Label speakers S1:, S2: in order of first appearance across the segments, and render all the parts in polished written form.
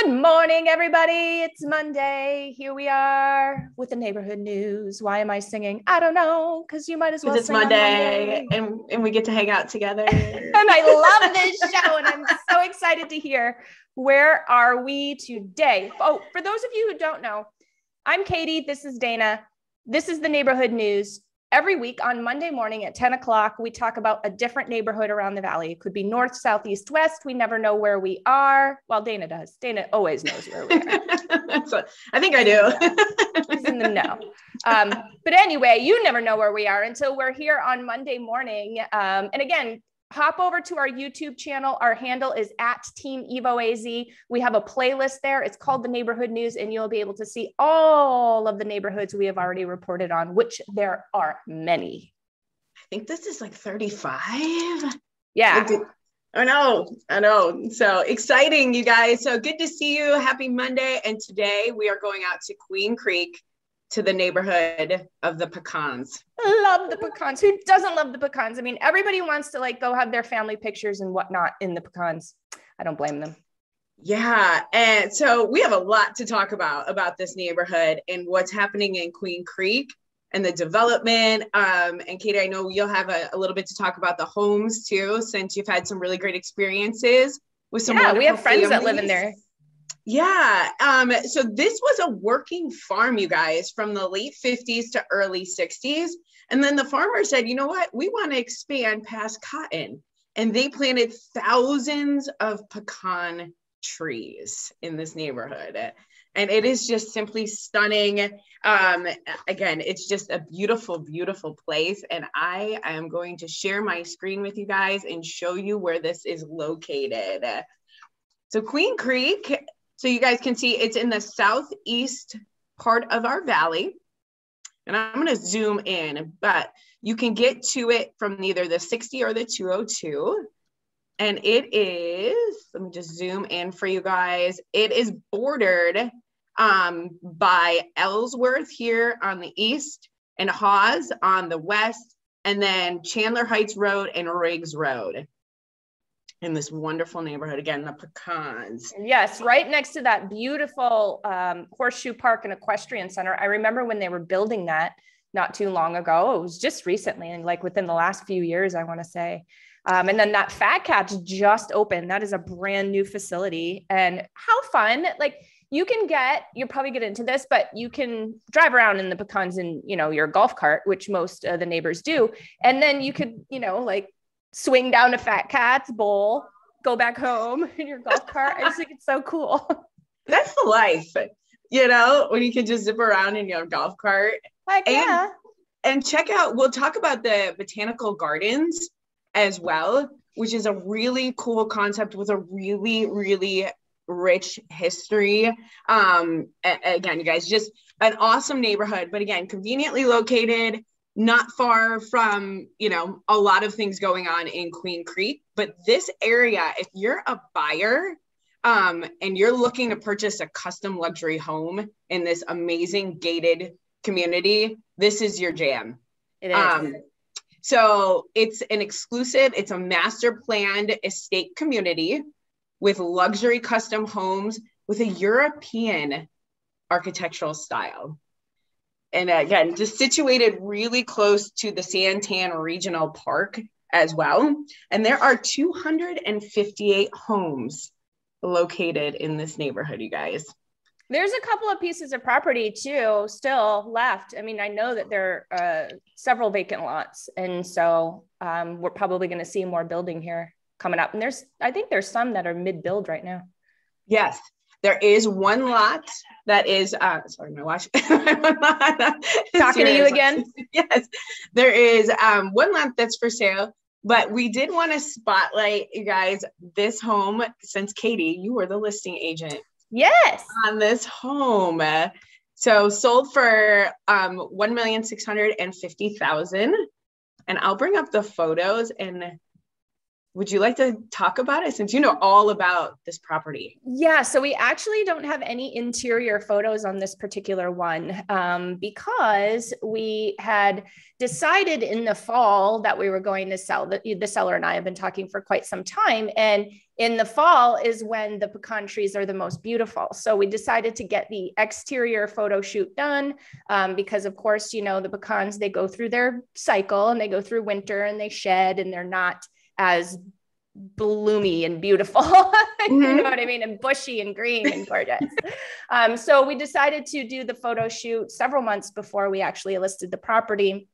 S1: Good morning, everybody. It's Monday. Here we are with the neighborhood news. Why am I singing? I don't know, because you might as well
S2: it's
S1: sing
S2: Monday, and we get to hang out together.
S1: And I love this show, and I'm so excited to hear where are we today. Oh, for those of you who don't know, I'm Katie. This is Dana. This is the neighborhood news. Every week on Monday morning at 10 o'clock, we talk about a different neighborhood around the valley. It could be north, south, east, west. We never know where we are. Well, Dana does. Dana always knows where we are.
S2: I think I do.
S1: She's in the know. But anyway, you never know where we are until we're here on Monday morning. And again, hop over to our YouTube channel. Our handle is at Team EvoAZ. We have a playlist there. It's called The Neighborhood News, and you'll be able to see all of the neighborhoods we have already reported on, which there are many.
S2: I think this is like 35.
S1: Yeah.
S2: I know. So exciting, you guys. So good to see you. Happy Monday. And today we are going out to Queen Creek, to the neighborhood of the Pecans.
S1: Love the Pecans. Who doesn't love the Pecans? I mean, everybody wants to like go have their family pictures and whatnot in the Pecans. I don't blame them.
S2: Yeah. And so we have a lot to talk about this neighborhood and what's happening in Queen Creek and the development. And Katie, I know you'll have a little bit to talk about the homes too, since you've had some really great experiences with some
S1: we have friends
S2: families
S1: that live in there.
S2: Yeah. So this was a working farm, you guys, from the late 50s to early 60s. And then the farmer said, you know what, we want to expand past cotton. And they planted thousands of pecan trees in this neighborhood. And it is just simply stunning. Again, it's just a beautiful, beautiful place. And I am going to share my screen with you guys and show you where this is located. So Queen Creek, so you guys can see it's in the southeast part of our valley. And I'm going to zoom in, but you can get to it from either the 60 or the 202. And it is, let me just zoom in for you guys. It is bordered by Ellsworth here on the east and Hawes on the west, and then Chandler Heights Road and Riggs Road. In this wonderful neighborhood, again, the Pecans.
S1: Yes, right next to that beautiful Horseshoe Park and Equestrian Center. I remember when they were building that not too long ago. It was just recently, and like within the last few years, I want to say. And then that Fat Cat's just opened. That is a brand new facility. And how fun. Like you can you'll probably get into this, but you can drive around in the Pecans in, your golf cart, which most of the neighbors do. And then you could, like, swing down to Fat Cat's bowl, go back home in your golf cart. I just think it's so cool.
S2: That's the life, when you can just zip around in your golf cart.
S1: Heck yeah.
S2: And check out, we'll talk about the botanical gardens as well, which is a really cool concept with a really, really rich history. Again, you guys, just an awesome neighborhood, but again, conveniently located, not far from, a lot of things going on in Queen Creek. But this area, if you're a buyer and you're looking to purchase a custom luxury home in this amazing gated community, this is your jam.
S1: It is.
S2: So it's it's a master planned estate community with luxury custom homes with a European architectural style. And again, just situated really close to the Santan Regional Park as well. And there are 258 homes located in this neighborhood, you guys.
S1: There's a couple of pieces of property too still left. I mean, I know that there are several vacant lots. And so we're probably going to see more building here coming up. And I think there's some that are mid-build right now.
S2: Yes. There is one lot that is, sorry, my watch.
S1: Talking to you again?
S2: Yes, there is one lot that's for sale, but we did want to spotlight, you guys, this home, since Katie, you were the listing agent.
S1: Yes.
S2: On this home. So sold for $1,650,000. And I'll bring up the photos and would you like to talk about it since you know all about this property?
S1: Yeah, so we actually don't have any interior photos on this particular one because we had decided in the fall that we were going to sell. The seller and I have been talking for quite some time, and in the fall is when the pecan trees are the most beautiful. So we decided to get the exterior photo shoot done because, of course, you know, the pecans, they go through their cycle and they go through winter and they shed and they're not as bloomy and beautiful, you know what I mean? And bushy and green and gorgeous. So we decided to do the photo shoot several months before we actually listed the property.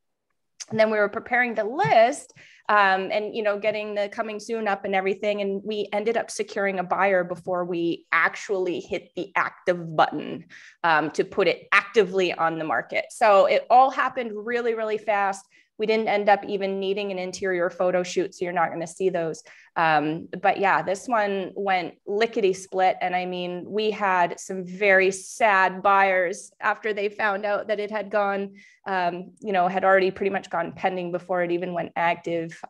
S1: And then we were preparing the list and, you know, getting the coming soon up and everything. And we ended up securing a buyer before we actually hit the active button to put it actively on the market. So it all happened really, really fast. We didn't end up even needing an interior photo shoot, so you're not going to see those. But yeah, this one went lickety split. And I mean, we had some very sad buyers after they found out that it had gone, you know, had already pretty much gone pending before it even went active.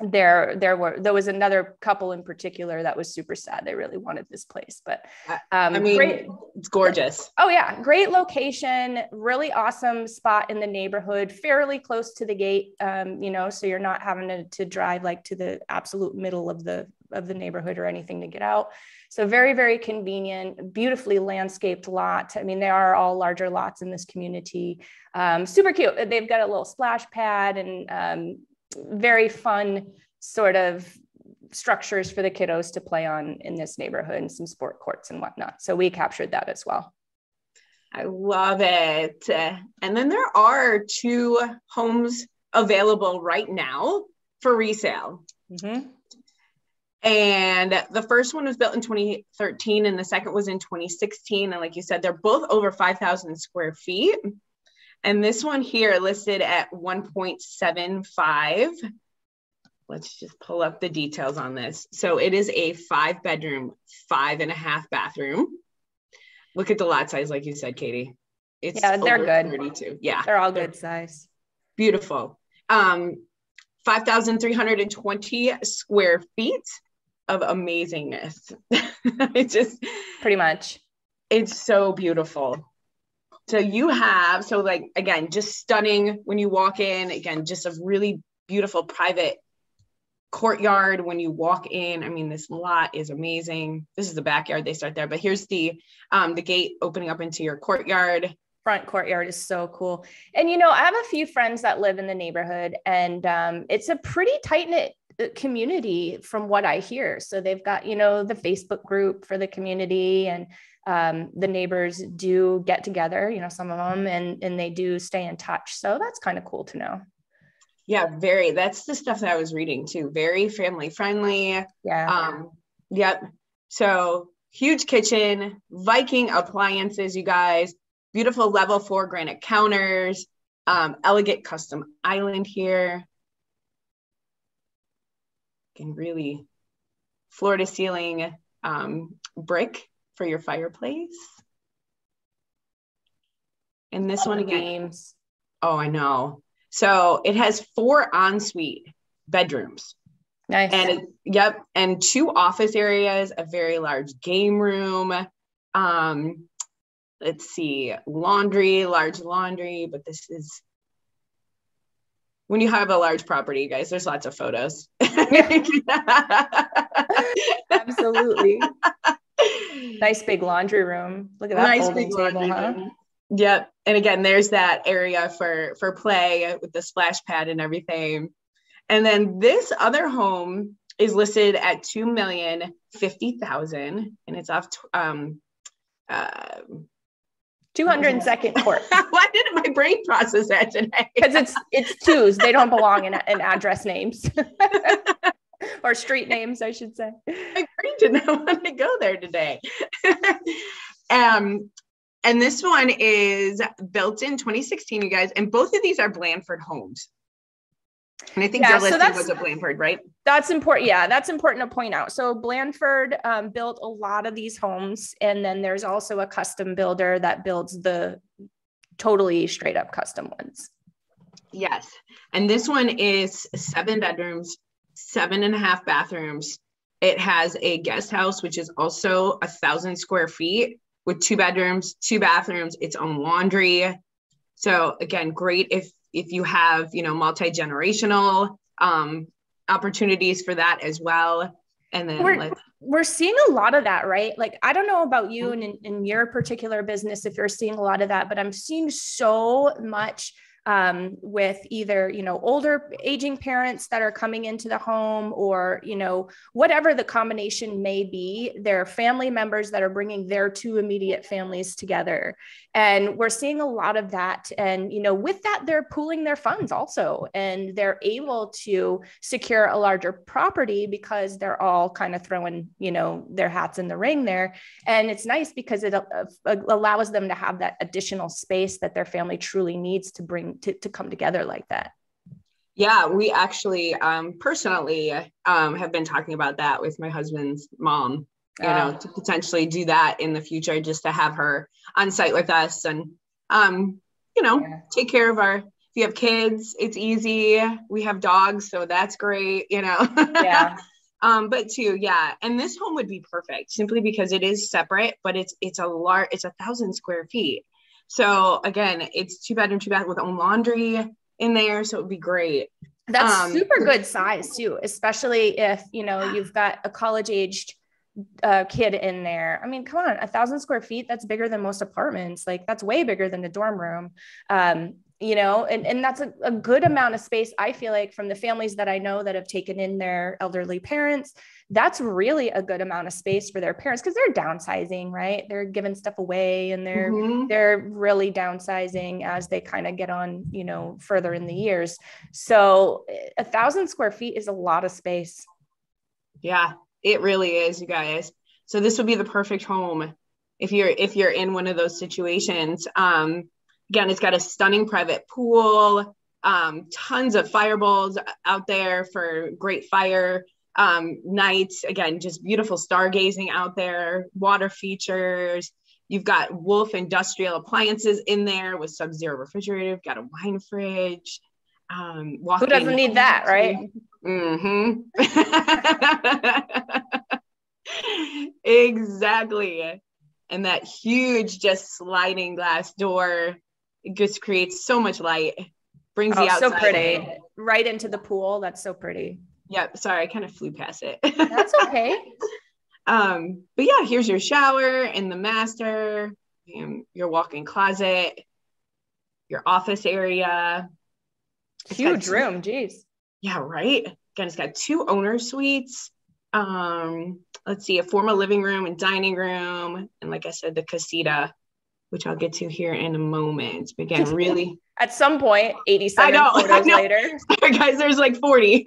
S1: There was another couple in particular that was super sad. They really wanted this place, but
S2: I mean, great. It's gorgeous.
S1: Oh yeah. Great location, really awesome spot in the neighborhood, fairly close to the gate. You know, so you're not having to drive like to the absolute middle of the neighborhood or anything to get out. So very, very convenient, beautifully landscaped lot. I mean, they are all larger lots in this community. Super cute. They've got a little splash pad and, very fun sort of structures for the kiddos to play on in this neighborhood and some sport courts and whatnot. So we captured that as well.
S2: I love it. And then there are 2 homes available right now for resale. And the first one was built in 2013 and the second was in 2016. And like you said, they're both over 5,000 square feet. And this one here listed at 1.75. Let's just pull up the details on this. So it is a 5-bedroom, 5.5 bathroom. Look at the lot size, like you said, Katie. It's
S1: they're good.
S2: 32. Yeah,
S1: they're all good size.
S2: Beautiful. 5,320 square feet of amazingness. It's just
S1: pretty much.
S2: It's so beautiful. So you have, so like, again, just stunning when you walk in, again, just a really beautiful private courtyard when you walk in. I mean, this lot is amazing. This is the backyard, they start there, but here's the gate opening up into your courtyard.
S1: Front courtyard is so cool. And, you know, I have a few friends that live in the neighborhood and it's a pretty tight-knit community from what I hear. So they've got, you know, the Facebook group for the community and the neighbors do get together, you know, some of them, and they do stay in touch. So that's kind of cool to know.
S2: Yeah, that's the stuff that I was reading too. Very family friendly.
S1: Yeah.
S2: Yep. So huge kitchen, Viking appliances, you guys, beautiful level 4 granite counters, elegant custom island here. Can really floor to ceiling brick for your fireplace. And this one again.
S1: Games.
S2: Oh, I know. So it has 4 ensuite bedrooms.
S1: Nice.
S2: And and 2 office areas, a very large game room. Let's see, large laundry, but this is, when you have a large property, you guys, there's lots of photos.
S1: Absolutely. Nice big laundry room. Look at that nice folding table, huh?
S2: Yep. And again, there's that area for play with the splash pad and everything. And then this other home is listed at $2,050,000 and it's off
S1: 202nd Court.
S2: Why didn't my brain process that today?
S1: Because it's twos. They don't belong in address names. Or street names, I should say.
S2: My brain did not want to go there today. And this one is built in 2016, you guys. And both of these are Blandford homes. And I think your listing was a Blandford, right?
S1: That's important. Yeah, that's important to point out. So Blandford built a lot of these homes. And then there's also a custom builder that builds the totally straight up custom ones.
S2: Yes. And this one is 7 bedrooms, 7.5 bathrooms. It has a guest house, which is also 1,000 square feet with 2 bedrooms, 2 bathrooms, its own laundry. So again, great if you have, multi-generational opportunities for that as well. And then
S1: we're seeing a lot of that, right? Like, I don't know about you and in your particular business, if you're seeing a lot of that, but I'm seeing so much with either, older aging parents that are coming into the home, or, whatever the combination may be, their family members that are bringing their 2 immediate families together. And we're seeing a lot of that. And, with that, they're pooling their funds also, and they're able to secure a larger property because they're all kind of throwing, their hats in the ring there. And it's nice because it allows them to have that additional space that their family truly needs to bring to come together like that.
S2: Yeah, we actually personally have been talking about that with my husband's mom, to potentially do that in the future, just to have her on site with us and, take care of if you have kids, it's easy. We have dogs, so that's great, Yeah. But too, yeah. And this home would be perfect simply because it is separate, but it's 1,000 square feet. So again, it's 2 bedroom, 2 bath with own laundry in there. So it would be great.
S1: That's super good size too, especially if, you've got a college aged kid in there. I mean, come on, 1,000 square feet. That's bigger than most apartments. Like, that's way bigger than the dorm room. And that's a good amount of space. I feel like from the families that I know that have taken in their elderly parents, that's really a good amount of space for their parents, because they're downsizing, right? They're giving stuff away, and they're really downsizing as they kind of get on, further in the years. So 1,000 square feet is a lot of space.
S2: Yeah, it really is, you guys. So this would be the perfect home if you're in one of those situations. Again, it's got a stunning private pool, tons of fireballs out there for great fire nights. Again, just beautiful stargazing out there, water features. You've got Wolf industrial appliances in there with Sub-Zero refrigerator. You've got a wine fridge.
S1: Who doesn't need that, right?
S2: Mm-hmm. Exactly. And that huge, just sliding glass door, it just creates so much light. Brings the outside.
S1: So pretty. Right into the pool. That's so pretty.
S2: Yep. Sorry, I kind of flew past it.
S1: That's okay.
S2: But yeah, here's your shower in the master, your walk-in closet, your office area.
S1: Huge room. Geez.
S2: Yeah, right. Again, it's got 2 owner suites. Let's see, a formal living room and dining room. And like I said, the casita, which I'll get to here in a moment. But again, really.
S1: At some point, 87 photos later.
S2: Sorry, guys, there's like 40.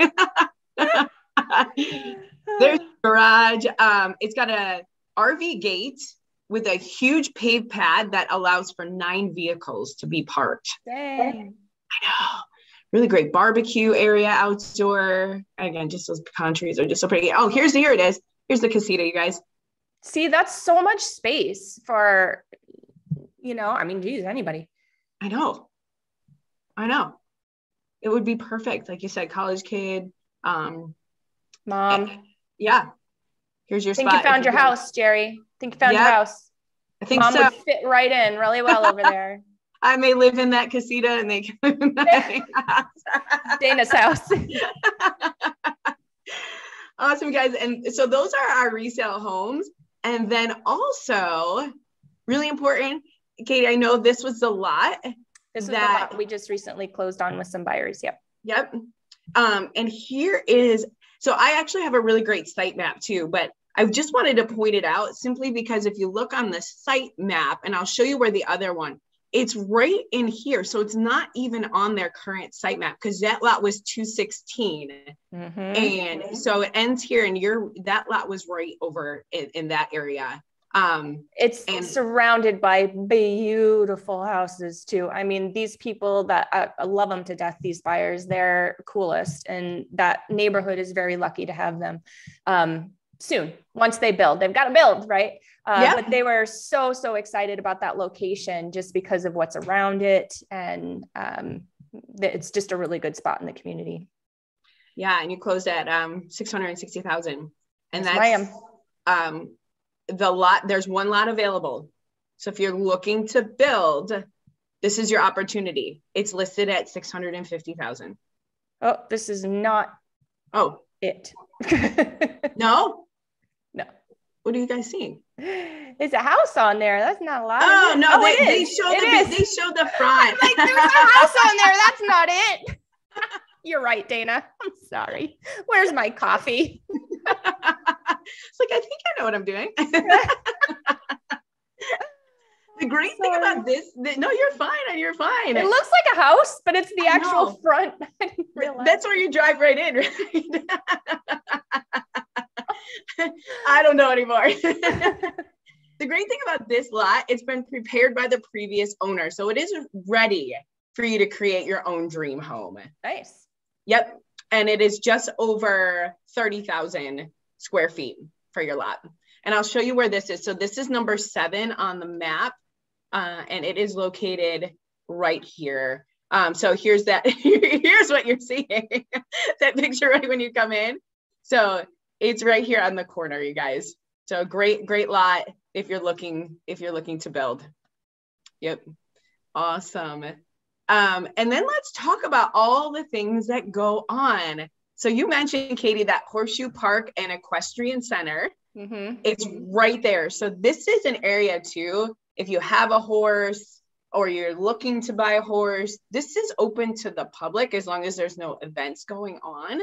S2: There's a garage. It's got a RV gate with a huge paved pad that allows for 9 vehicles to be parked.
S1: Dang.
S2: I know. Really great barbecue area outdoor. Again, just those pecan trees are just so pretty. Oh, here it is. Here's the casita, you guys.
S1: See, that's so much space for, geez, anybody.
S2: I know. It would be perfect. Like you said, college kid.
S1: Mom.
S2: Yeah. Here's your spot.
S1: I think you found your house, Jerry. Your house.
S2: I think
S1: Mom
S2: so.
S1: would fit right in really well over there.
S2: I may live in that casita and they can live in that house.
S1: Dana's house.
S2: Awesome, guys. And so those are our resale homes. And then also, really important, Katie, I know this was the lot.
S1: This was the lot we just recently closed on with some buyers.
S2: Yep. And here is, so I actually have a really great site map too, but I just wanted to point it out simply because if you look on the site map, and I'll show you where the other one, it's right in here. So it's not even on their current site map because that lot was 216. Mm-hmm. And so it ends here and that lot was right over in that area.
S1: It's surrounded by beautiful houses too. I mean, these people that I love them to death, these buyers, they're coolest. And that neighborhood is very lucky to have them. Soon, once they build, they've got to build, right? But they were so excited about that location just because of what's around it. And it's just a really good spot in the community.
S2: Yeah, and you closed at 660,000. And
S1: Yes,
S2: that's the lot. There's one lot available. So if you're looking to build, this is your opportunity. It's listed at 650,000.
S1: Oh, this is not it.
S2: No?
S1: No.
S2: What are you guys seeing?
S1: There's a house on there. That's not a lot.
S2: Oh, no,
S1: they
S2: show the front.
S1: Like, there's a house on there. That's not it. You're right, Dana. I'm sorry. Where's my coffee?
S2: It's like, I think I know what I'm doing. The great thing about this, no, you're fine. You're fine.
S1: It looks like a house, but it's the actual front. I didn't realize.
S2: That's where you drive right in, right? I don't know anymore. The great thing about this lot, it's been prepared by the previous owner. So it is ready for you to create your own dream home.
S1: Nice.
S2: Yep. And it is just over 30,000 square feet for your lot. And I'll show you where this is. So this is number 7 on the map. And it is located right here. So here's what you're seeing. That picture right when you come in. So it's right here on the corner, you guys. So great lot if you're looking to build. Yep. Awesome. And then let's talk about all the things that go on. So you mentioned, Katie, that Horseshoe Park and Equestrian Center. Mm-hmm. It's right there. So this is an area too. If you have a horse or you're looking to buy a horse, this is open to the public as long as there's no events going on.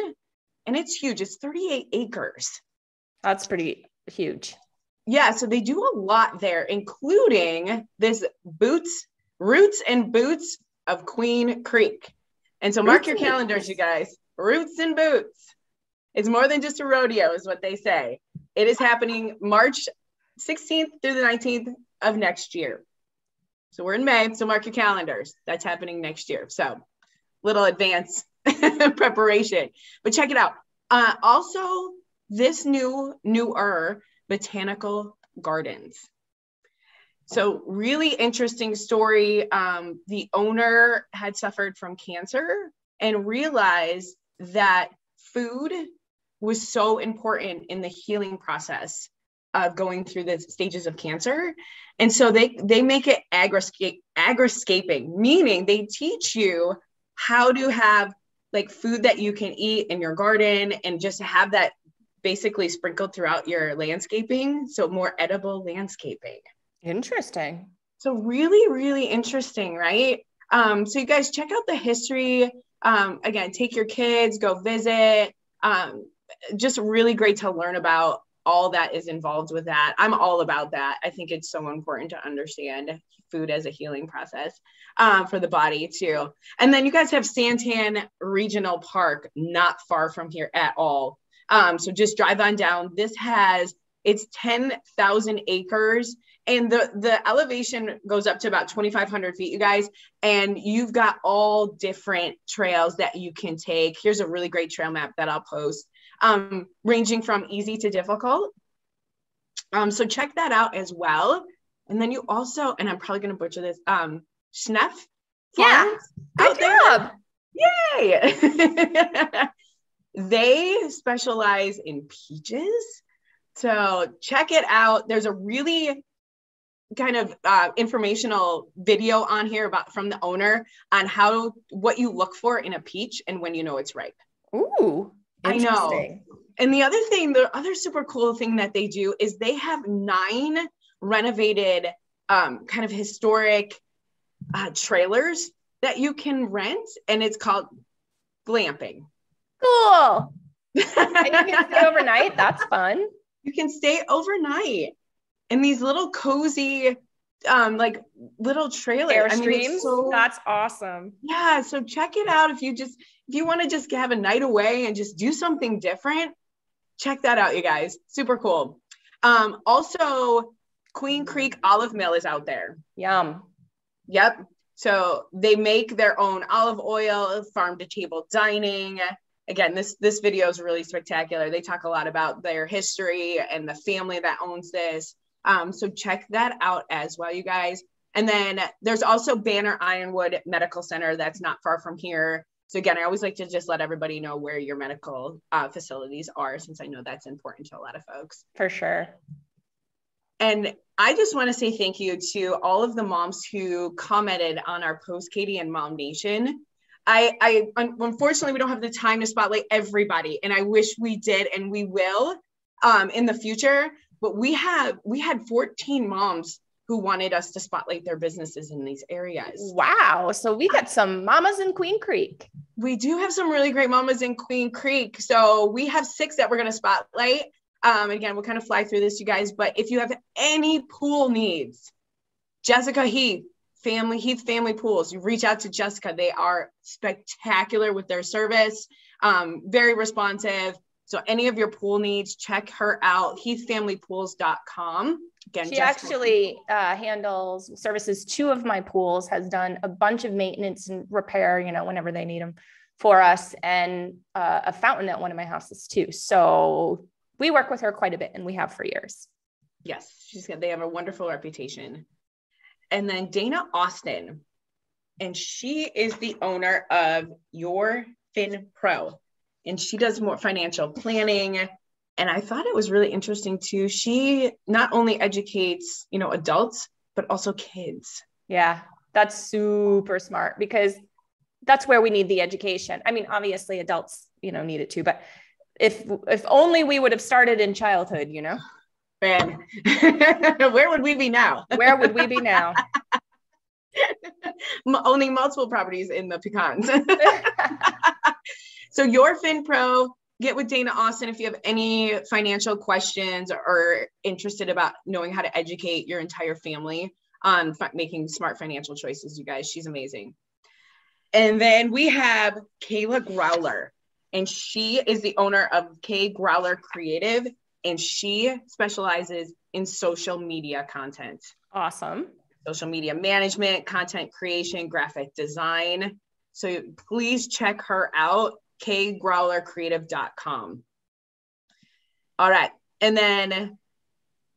S2: And it's huge. It's 38 acres.
S1: That's pretty huge.
S2: Yeah. So they do a lot there, including this Roots and Boots of Queen Creek. And so mark your calendars, you guys. Roots and Boots. It's more than just a rodeo is what they say. It is happening March 16th through the 19th of next year. So we're in May, so mark your calendars. That's happening next year. So little advance preparation, but check it out. Also this newer botanical gardens. So really interesting story. The owner had suffered from cancer and realized that food was so important in the healing process of going through the stages of cancer. And so they make it agriscaping, meaning they teach you how to have like food that you can eat in your garden and just have that basically sprinkled throughout your landscaping. So more edible landscaping.
S1: Interesting.
S2: So really, really interesting, right? So you guys check out the history. Again, take your kids, go visit. Just really great to learn about all that is involved with that. I'm all about that. I think it's so important to understand food as a healing process for the body too. And then you guys have Santan Regional Park, not far from here at all. So just drive on down. It's 10,000 acres and the elevation goes up to about 2,500 feet, you guys. And you've got all different trails that you can take. Here's a really great trail map that I'll post, ranging from easy to difficult. So check that out as well. And then you also, and I'm probably going to butcher this, Schneff.
S1: Yeah. Good job.
S2: Yay. They specialize in peaches. So check it out. There's a really kind of informational video on here from the owner on what you look for in a peach and when you know it's ripe.
S1: Ooh, interesting.
S2: I know. And the other super cool thing that they do is they have 9 renovated kind of historic trailers that you can rent, and it's called glamping.
S1: Cool. And you can stay overnight. That's fun.
S2: You can stay overnight in these little cozy, like little trailers.
S1: Airstreams. That's awesome.
S2: Yeah. So check it out. If you want to just have a night away and just do something different, check that out, you guys. Super cool. Also, Queen Creek Olive Mill is out there.
S1: Yum.
S2: Yep. So they make their own olive oil, farm to table dining. Again, this video is really spectacular. They talk a lot about their history and the family that owns this. So check that out as well, you guys. And then there's also Banner Ironwood Medical Center that's not far from here. So again, I always like to just let everybody know where your medical facilities are, since I know that's important to a lot of folks.
S1: For sure.
S2: And I just want to say thank you to all of the moms who commented on our post, Katie and Mom Nation. Unfortunately, we don't have the time to spotlight everybody, and I wish we did, and we will in the future. But we had 14 moms who wanted us to spotlight their businesses in these areas.
S1: Wow. So we got some mamas in Queen Creek.
S2: We do have some really great mamas in Queen Creek. So we have 6 that we're going to spotlight. Again, we'll kind of fly through this, you guys, but if you have any pool needs, Jessica Heath Family Pools, you reach out to Jessica. They are spectacular with their service, very responsive. So any of your pool needs, check her out, heathfamilypools.com. Again,
S1: she actually handles services 2 of my pools, has done a bunch of maintenance and repair, whenever they need them for us, and a fountain at one of my houses too. So we work with her quite a bit, and we have for years.
S2: Yes, they have a wonderful reputation. And then Dana Austin, and she is the owner of Your Fin Pro, and she does more financial planning. And I thought it was really interesting too. She not only educates, adults, but also kids.
S1: Yeah, that's super smart, because that's where we need the education. I mean, obviously adults, need it too, but if only we would have started in childhood,
S2: Man, where would we be now?
S1: Where would we be now?
S2: Owning multiple properties in the Pecans. So Your Fin Pro, get with Dana Austin if you have any financial questions or interested about knowing how to educate your entire family on making smart financial choices, you guys. She's amazing. And then we have Kayla Growler, and she is the owner of K Growler Creative, and she specializes in social media content.
S1: Awesome.
S2: Social media management, content creation, graphic design. So please check her out, kgrowlercreative.com. All right. And then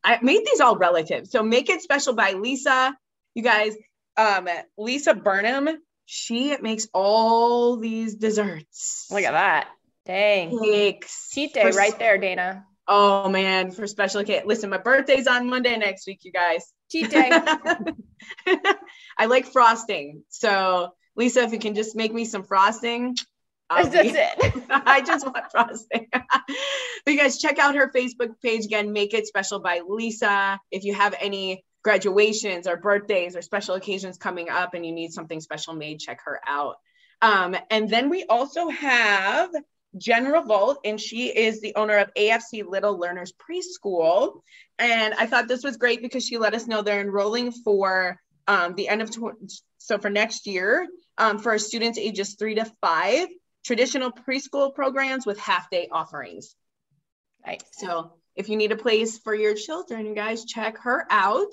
S2: I made these all relative. So Make It Special by Lisa. You guys, Lisa Burnham, she makes all these desserts.
S1: Look at that. Dang.
S2: Cakes.
S1: Cheat day right there, Dana.
S2: Oh man, for special occasion. Listen, my birthday's on Monday next week, you guys.
S1: Cheat day.
S2: I like frosting. So Lisa, if you can just make me some frosting.
S1: That's it.
S2: I just want frosting. But you guys check out her Facebook page again, Make It Special by Lisa. If you have any graduations or birthdays or special occasions coming up and you need something special made, check her out. And then we also have Jen Revolt, and she is the owner of AFC Little Learners Preschool. And I thought this was great because she let us know they're enrolling for the end of, so for next year, for students ages 3 to 5, traditional preschool programs with half-day offerings.
S1: Nice.
S2: So if you need a place for your children, you guys check her out.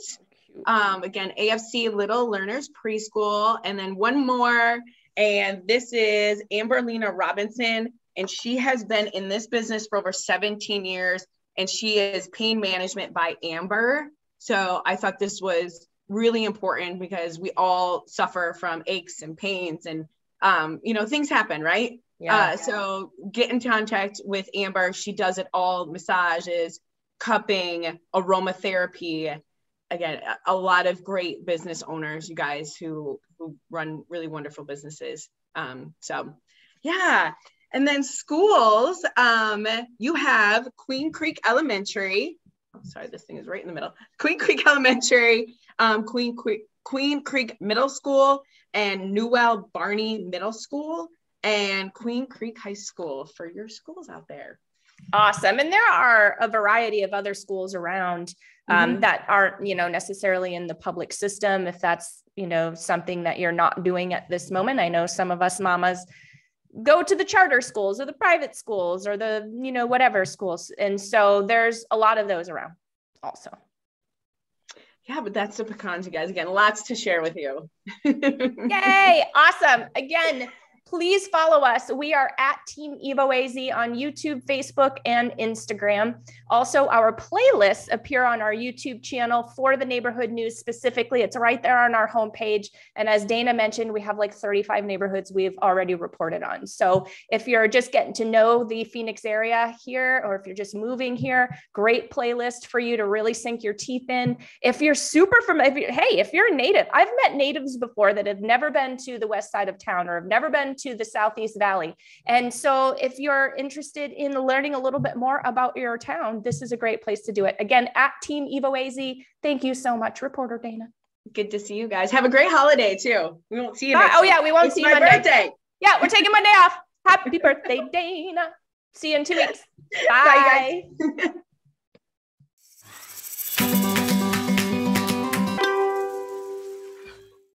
S2: Again, AFC Little Learners Preschool. And then one more, and this is Amberlina Robinson. And she has been in this business for over 17 years, and she is Pain Management by Amber. So I thought this was really important because we all suffer from aches and pains and, things happen, right?
S1: Yeah.
S2: So get in contact with Amber. She does it all: massages, cupping, aromatherapy. Again, a lot of great business owners, you guys, who run really wonderful businesses. So yeah. And then schools, you have Queen Creek Elementary. Oh, sorry, this thing is right in the middle. Queen Creek Elementary, Queen Creek Middle School, and Newell Barney Middle School, and Queen Creek High School for your schools out there.
S1: Awesome. And there are a variety of other schools around that aren't, necessarily in the public system. If that's, something that you're not doing at this moment. I know some of us mamas go to the charter schools or the private schools or the, whatever schools. And so there's a lot of those around also.
S2: Yeah, but that's the Pecans, you guys. Again, lots to share with you.
S1: Yay. Awesome. Again, Please follow us. We are at Team EvoAZ on YouTube, Facebook, and Instagram. Also, our playlists appear on our YouTube channel for the neighborhood news specifically. It's right there on our homepage. And as Dana mentioned, we have like 35 neighborhoods we've already reported on. So if you're just getting to know the Phoenix area here, or if you're just moving here, great playlist for you to really sink your teeth in. If you're super familiar, hey, if you're a native, I've met natives before that have never been to the west side of town or have never been to the Southeast Valley. And so if you're interested in learning a little bit more about your town, this is a great place to do it. Again, at Team EvoAZ. Thank you so much, Reporter Dana.
S2: Good to see you guys. Have a great holiday too. We won't see you next week.
S1: Yeah, we won't
S2: it's
S1: see
S2: my
S1: you Monday.
S2: Birthday.
S1: Yeah, we're taking Monday off. Happy birthday, Dana. See you in 2 weeks. Bye.
S2: Bye, guys.